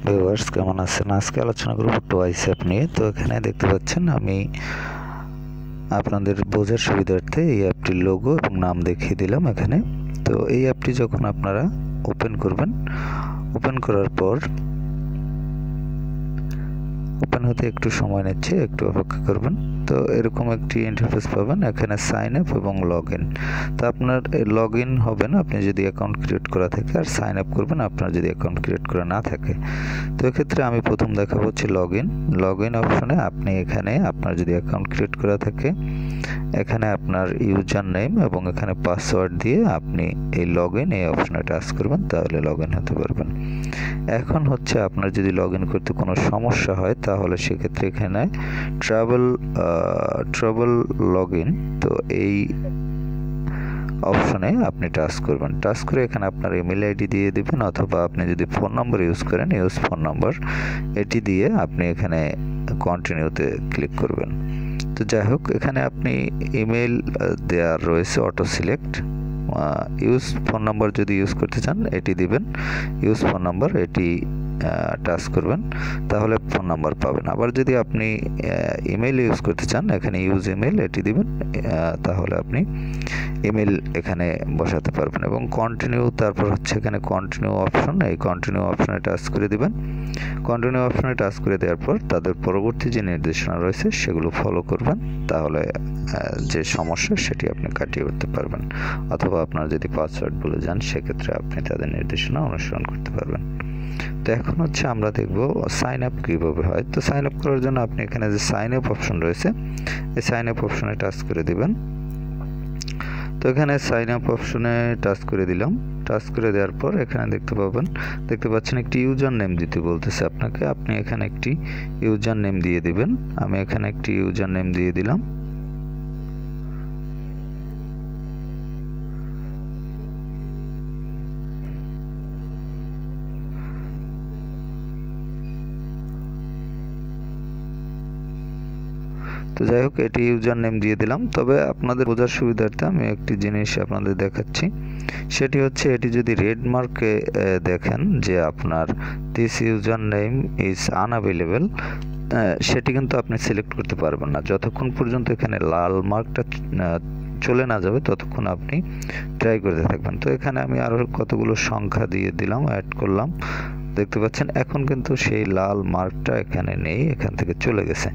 Viewers কেমন আছেন? আজকে আলোচনা করব টুয়াইস অ্যাপ নিয়ে। তো এখানে দেখতে পাচ্ছেন আমি আপনাদের বোঝার সুবিধার্থে এই অ্যাপটির লোগো এবং নাম দেখিয়ে দিলাম এখানে। তো এই অ্যাপটি যখন আপনারা ওপেন করবেন, ওপেন করার পর ওপেন হতে একটু সময় নিচ্ছে, একটু অপেক্ষা করবেন। তো এরকম একটি ইন্টারফেস পাবেন, এখানে সাইন আপ এবং লগ ইন। তো আপনার লগ ইন হবেন আপনি যদি অ্যাকাউন্ট ক্রিয়েট করা থাকে, আর সাইন আপ করবেন আপনার যদি অ্যাকাউন্ট ক্রিয়েট করা না থাকে। তো এক্ষেত্রে আমি প্রথম দেখাবো হচ্ছে লগ ইন অপশনে আপনি এখানে আপনার যদি অ্যাকাউন্ট ক্রিয়েট করা থাকে, এখানে আপনার ইউজার নেম এবং এখানে পাসওয়ার্ড দিয়ে আপনি এই লগ ইন এই অপশনে টাচ করবেন, তাহলে লগ ইন হতে পারবেন। এখন হচ্ছে আপনার যদি লগ ইন করতে কোনো সমস্যা হয় তাহলে সেক্ষেত্রে এখানে ট্রাবল লগ ইন, তো এই অপশনে আপনি টাচ করবেন। টাচ করে এখানে আপনার ইমেল আইডি দিয়ে দিবেন, অথবা আপনি যদি ফোন নাম্বার ইউজ করেন ইউজ ফোন নাম্বার, এটি দিয়ে আপনি এখানে কন্টিনিউতে ক্লিক করবেন। তো যাই হোক, এখানে আপনি ইমেল দেওয়ার রয়েছে auto select. Use phone number যদি ইউজ করতে চান এটি দিবেন, ইউজ ফোন নাম্বার এটি টাচ করবেন, তাহলে ফোন নাম্বার পাবেন। আবার যদি আপনি ইমেল ইউজ করতে চান এখানে ইউজ ইমেল এটি দিবেন, তাহলে আপনি ইমেল এখানে বসাতে পারবেন। এবং কন্টিনিউ, তারপর হচ্ছে এখানে কন্টিনিউ অপশন, এই কন্টিনিউ অপশনে টাচ করে দিবেন। কন্টিনিউ অপশনে টাচ করে দেওয়ার পর তাদের পরবর্তী যে নির্দেশনা রয়েছে সেগুলো ফলো করবেন, তাহলে যে সমস্যা সেটি আপনি কাটিয়ে উঠতে পারবেন। অথবা আপনার যদি পাসওয়ার্ড ভুলে যান সেক্ষেত্রে আপনি তাদের নির্দেশনা অনুসরণ করতে পারবেন। তো এখন হচ্ছে আমরা দেখব সাইন আপ কীভাবে হয়। তো সাইন আপ করার জন্য আপনি এখানে যে সাইন আপ অপশন রয়েছে এই সাইন আপ অপশনে টাচ করে দিবেন। তো এখানে সাইন আপ অপশনে টাচ করে দিলাম। টাচ করে দেওয়ার পর এখানে দেখতে পাচ্ছেন একটি ইউজার নেম দিতে বলতেছে আপনাকে, আপনি এখানে একটি ইউজার নেম দিয়ে দিবেন। আমি এখানে একটি ইউজার নেম দিয়ে দিলাম। তো যাই হোক, এটি ইউজার নেম দিয়ে দিলাম। তবে আপনাদের বোঝার সুবিধার্থে আমি একটি জিনিস আপনাদের দেখাচ্ছি, সেটি হচ্ছে এটি যদি রেড মার্কে দেখেন যে আপনার this user name is unavailable, সেটি কিন্তু আপনি সিলেক্ট করতে পারবেন না। যতক্ষণ পর্যন্ত এখানে লাল মার্কটা চলে না যাবে ততক্ষণ আপনি ট্রাই করতে থাকবেন। তো এখানে আমি আরও কতগুলো সংখ্যা দিয়ে দিলাম, অ্যাড করলাম। দেখতে পাচ্ছেন এখন কিন্তু সেই লাল মার্কটা এখানে নেই, এখান থেকে চলে গেছে।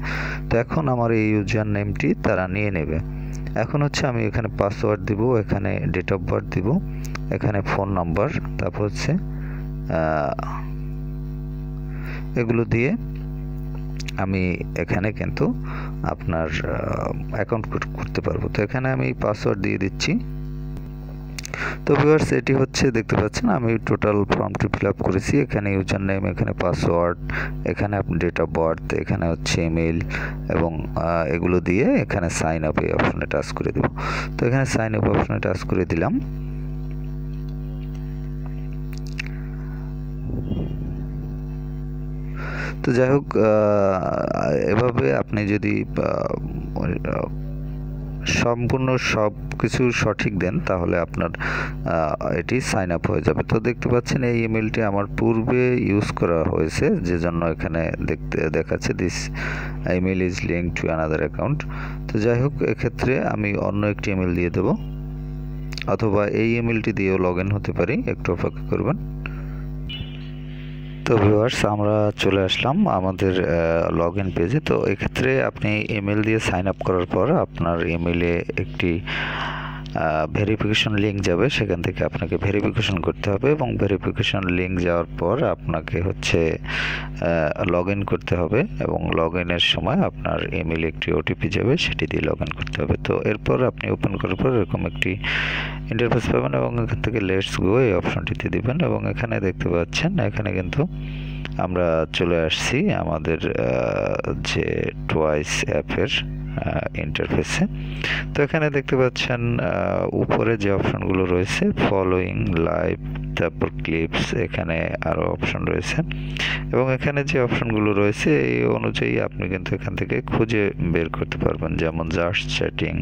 তো এখন আমার এই ইউজার নেমটি তারা নিয়ে নেবে। এখন হচ্ছে আমি এখানে পাসওয়ার্ড দিব, এখানে ডেট অফ বার্থ দিব, এখানে ফোন নাম্বার, তারপর হচ্ছে এগুলো দিয়ে আমি এখানে কিন্তু আপনার অ্যাকাউন্ট করতে পারবো। তো এখানে আমি পাসওয়ার্ড দিয়ে দিচ্ছি। তো ভিউয়ার্স এটি হচ্ছে দেখতে পাচ্ছেন আমি টোটাল ফর্মটি ফিল আপ করেছি। এখানে ইউজার নেম, এখানে পাসওয়ার্ড, এখানে আপনি ডেট অফ বার্থ, এখানে হচ্ছে ইমেল, এবং এগুলো দিয়ে এখানে সাইন আপ এই অপশনে টাচ করে দেব। তো এখানে সাইন আপ অপশনে টাচ করে দিলাম। তো যাই হোক, এভাবে আপনি যদি সম্পূর্ণ সব কিছু সঠিক দেন তাহলে আপনার এটি সাইন আপ হয়ে যাবে। তো দেখতে পাচ্ছেন এই ইমেলটি আমার পূর্বে ইউজ করা হয়েছে, যে জন্য এখানে দেখাচ্ছে this email is link to another account. তো যাই হোক, এক্ষেত্রে আমি অন্য একটি ইমেল দিয়ে দেব, অথবা এই ইমেলটি দিয়েও লগ ইন হতে পারি, একটু অপেক্ষা করবেন। তো ভিউয়ার্স আমরা চলে আসলাম আমাদের লগ ইন পেজে। তো এক্ষেত্রে আপনি ইমেল দিয়ে সাইন আপ করার পর আপনার ইমেলে একটি ভেরিফিকেশন লিঙ্ক যাবে, সেখান থেকে আপনাকে ভেরিফিকেশন করতে হবে, এবং ভেরিফিকেশন লিঙ্ক যাওয়ার পর আপনাকে হচ্ছে লগ ইন করতে হবে, এবং লগ ইনের সময় আপনার ইমেলে একটি ওটিপি যাবে, সেটি দিয়ে লগ ইন করতে হবে। তো এরপর আপনি ওপেন করার পর এরকম একটি ইন্টারফেস পাবেন, এবং এখান থেকে লেটস গো এই অপশনটিতে দিবেন। এবং এখানে দেখতে পাচ্ছেন এখানে কিন্তু আমরা চলে আসছি আমাদের যে টুয়াইস অ্যাপের ইন্টারফেসে। তো এখানে দেখতে পাচ্ছেন উপরে যে অপশনগুলো রয়েছে, ফলোইং, লাইভ, তারপর ক্লিপস, এখানে আরও অপশন রয়েছে, এবং এখানে যে অপশনগুলো রয়েছে এই অনুযায়ী আপনি কিন্তু এখান থেকে খুঁজে বের করতে পারবেন, যেমন জাস্ট চ্যাটিং,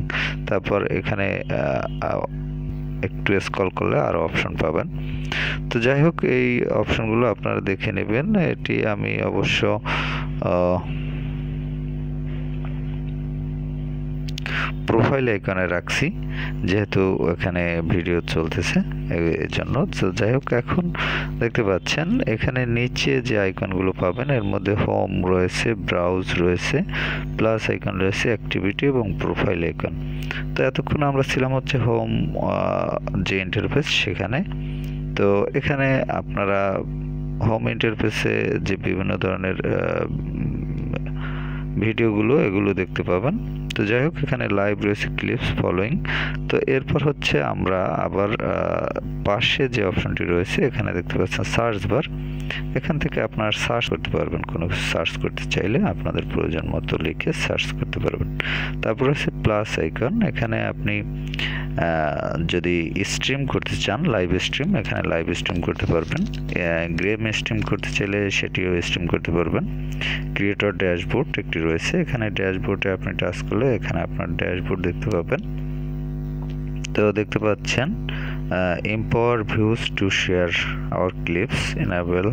তারপর এখানে একটু স্ক্রল করলে আরও অপশন পাবেন। তো যাই হোক, এই অপশনগুলো আপনারা দেখে নেবেন। এটি আমি অবশ্য প্রোফাইল আইকনে রাখছি, যেহেতু এখানে ভিডিও চলতেছে এর জন্য। তো যাই হোক, এখন দেখতে পাচ্ছেন এখানে নিচে যে আইকনগুলো পাবেন এর মধ্যে হোম রয়েছে, ব্রাউজ রয়েছে, প্লাস আইকন রয়েছে, অ্যাক্টিভিটি এবং প্রোফাইল আইকন। তো এতক্ষণ আমরা ছিলাম হচ্ছে হোম যে ইন্টারফেস সেখানে। তো এখানে আপনারা হোম ইন্টারফেসে যে বিভিন্ন ধরনের ভিডিওগুলো এগুলো দেখতে পাবেন। তো যাই হোক, এখানে লাইভ রয়েছে, ক্লিপস, ফলোয়িং। তো এরপর হচ্ছে আমরা আবার পাশে যে অপশনটি রয়েছে এখানে দেখতে পাচ্ছেন সার্চ বার। এখান থেকে আপনারা সার্চ করতে পারবেন, কোনো কিছু সার্চ করতে চাইলে আপনাদের প্রয়োজন মতো লিখে সার্চ করতে পারবেন। তারপর হচ্ছে প্লাস আইকন, এখানে আপনি যদি স্ট্রিম করতে চান, লাইভ স্ট্রিম, এখানে লাইভ স্ট্রিম করতে পারবেন। গেম স্ট্রিম করতে চাইলে সেটিও স্ট্রিম করতে পারবেন। ক্রিয়েটর ড্যাশবোর্ড একটি রয়েছে, এখানে ড্যাশবোর্ডে আপনি টাচ করলে এখানে আপনার ড্যাশবোর্ড দেখতে পাবেন। তো দেখতে পাচ্ছেন empower views to share our clips, enable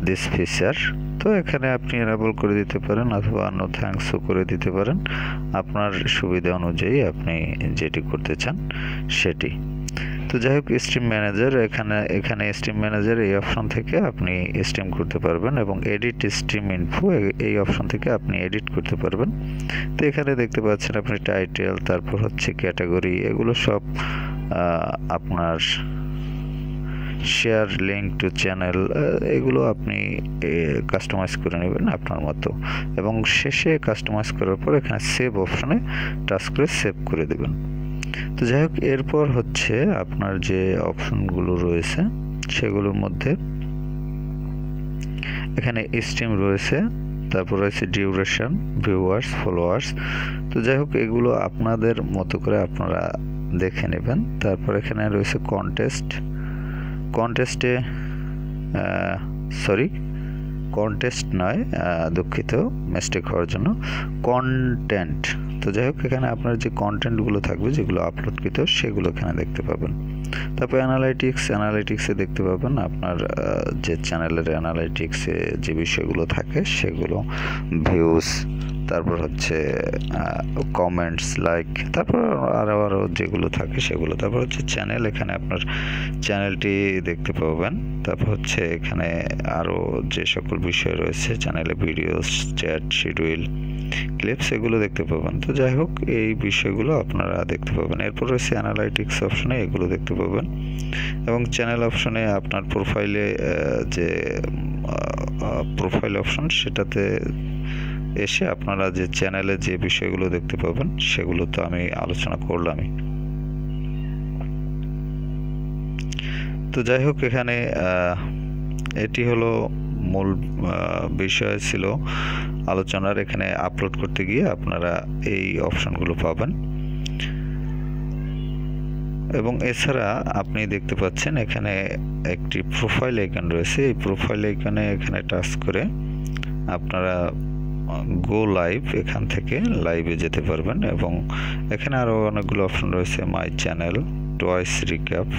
this feature. তো এখানে আপনি এনেবল করে দিতে পারেন অথবা নো থ্যাঙ্কসও করে দিতে পারেন, আপনার সুবিধা অনুযায়ী আপনি যেটি করতে চান সেটি। তো যাই হোক, স্ট্রিম ম্যানেজার, এখানে স্ট্রিম ম্যানেজার এই অপশন থেকে আপনি স্ট্রিম করতে পারবেন এবং এডিট স্ট্রিম ইনফো এই অপশন থেকে আপনি এডিট করতে পারবেন। তো এখানে দেখতে পাচ্ছেন আপনি টাইটেল, তারপর হচ্ছে ক্যাটাগরি, এগুলো সব আপনার শেয়ার, লিঙ্ক টু চ্যানেল, এগুলো আপনি কাস্টমাইজ করে নেবেন আপনার মতো এবং শেষে কাস্টমাইজ করার পর এখানে সেভ অপশনে টাচ করে সেভ করে দেবেন। তো যাই হোক, এরপর হচ্ছে আপনার যে অপশনগুলো রয়েছে সেগুলোর মধ্যে এখানে স্ট্রিম রয়েছে, তারপর রয়েছে ডিউরেশন, ভিউয়ার্স, ফলোয়ার্স। তো যাই হোক, এগুলো আপনাদের মতো করে আপনারা দেখে নেবেন। তারপর এখানে রয়েছে কন্টেস্ট নয়, দুঃখিত মিস্টেক হওয়ার জন্য, কন্টেন্ট। তো যাই হোক, এখানে আপনার যে কন্টেন্টগুলো থাকবে যেগুলো আপলোডকৃত সেগুলো এখানে দেখতে পাবেন। তারপর অ্যানালাইটিক্সে দেখতে পাবেন আপনার যে চ্যানেলের অ্যানালাইটিক্সে যে বিষয়গুলো থাকে সেগুলো, ভিউজ, তারপর হচ্ছে কমেন্টস, লাইক, তারপর আরও যেগুলো থাকে সেগুলো। তারপর হচ্ছে চ্যানেল, এখানে আপনার চ্যানেলটি দেখতে পাবেন। তারপর হচ্ছে এখানে আরও যে সকল বিষয় রয়েছে চ্যানেলে, ভিডিওস, চ্যাট, শিডিউল, ক্লিপস, এগুলো দেখতে পাবেন। তো যাই হোক, এই বিষয়গুলো আপনারা দেখতে পাবেন। এরপর রয়েছে অ্যানালাইটিক্স অপশনে, এগুলো দেখতে পাবেন এবং চ্যানেল অপশনে আপনার প্রোফাইলে যে প্রোফাইল অপশন সেটাতে এসে আপনারা যে চ্যানেলে যে বিষয়গুলো দেখতে পাবেন সেগুলো তো আমি আলোচনা করলামই। তো যাই হোক, এখানে এটি হলো মূল বিষয় ছিল আলোচনার। এখানে আপলোড করতে গিয়ে আপনারা এই অপশনগুলো পাবেন এবং এছাড়া আপনি দেখতে পাচ্ছেন এখানে একটি প্রোফাইল আইকন রয়েছে। এই প্রোফাইল আইকনে এখানে টাচ করে আপনারা গো লাইভ, এখান থেকে লাইভে যেতে পারবেন এবং এখানে আরও অনেকগুলো অপশন রয়েছে, মাই চ্যানেল, টয়েস রিক্যাপ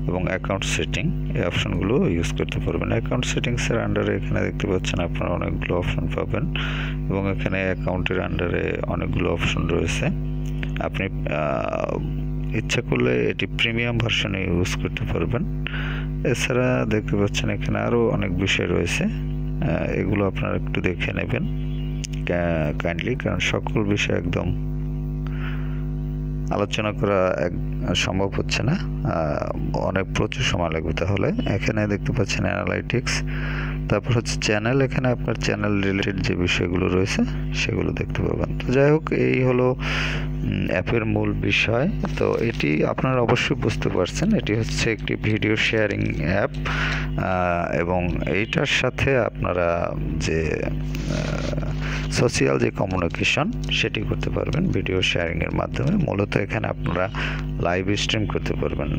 এবং অ্যাকাউন্ট সেটিং। এই অপশনগুলো ইউজ করতে পারবেন। অ্যাকাউন্ট সেটিংসের আন্ডারে এখানে দেখতে পাচ্ছেন আপনারা অনেকগুলো অপশন পাবেন এবং এখানে অ্যাকাউন্টের আন্ডারে অনেকগুলো অপশন রয়েছে। আপনি ইচ্ছা করলে এটি প্রিমিয়াম ভার্সনে ইউজ করতে পারবেন। এছাড়া দেখতে পাচ্ছেন এখানে আরও অনেক বিষয় রয়েছে, এগুলো আপনারা একটু দেখে নেবেন কাইন্ডলি, কারণ সকল বিষয় একদম আলোচনা করা সম্ভব হচ্ছে না, অনেক প্রচুর সময় লাগবে। তাহলে এখানে দেখতে পাচ্ছেন অ্যানালাইটিক্স, তারপর হচ্ছে চ্যানেল, এখানে আপনার চ্যানেল রিলেটেড যে বিষয়গুলো রয়েছে সেগুলো দেখতে পাবেন। তো যাই হোক, এই হলো অ্যাপের মূল বিষয়। তো এটি আপনারা অবশ্যই বুঝতে পারছেন, এটি হচ্ছে একটি ভিডিও শেয়ারিং অ্যাপ এবং এইটার সাথে আপনারা যে সোশিয়াল যে কমিউনিকেশন সেটি করতে পারবেন ভিডিও শেয়ারিংয়ের মাধ্যমে। মূলত এখানে আপনারা লাইভ স্ট্রিম করতে পারবেন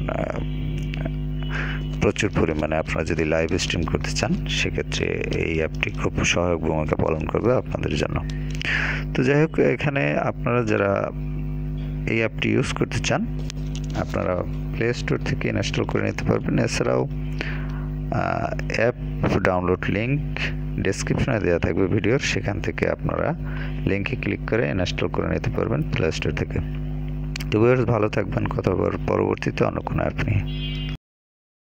প্রচুর পরিমাণে। আপনারা যদি লাইভ স্ট্রিম করতে চান সেক্ষেত্রে এই অ্যাপটি খুব সহায়ক ভূমিকা পালন করবে আপনাদের জন্য। তো যাই হোক, এখানে আপনারা যারা এই অ্যাপটি ইউজ করতে চান আপনারা প্লে স্টোর থেকে ইনস্টল করে নিতে পারবেন। এছাড়াও অ্যাপ ডাউনলোড লিঙ্ক ডেসক্রিপশনে দেওয়া থাকবে ভিডিওর, সেখান থেকে আপনারা লিঙ্কে ক্লিক করে ইনস্টল করে নিতে পারবেন প্লে স্টোর থেকে। তো ভিউয়ার্স, ভালো থাকবেন, কথা বলার পরবর্তীতে অন্য কোনো অ্যাপ নিয়ে।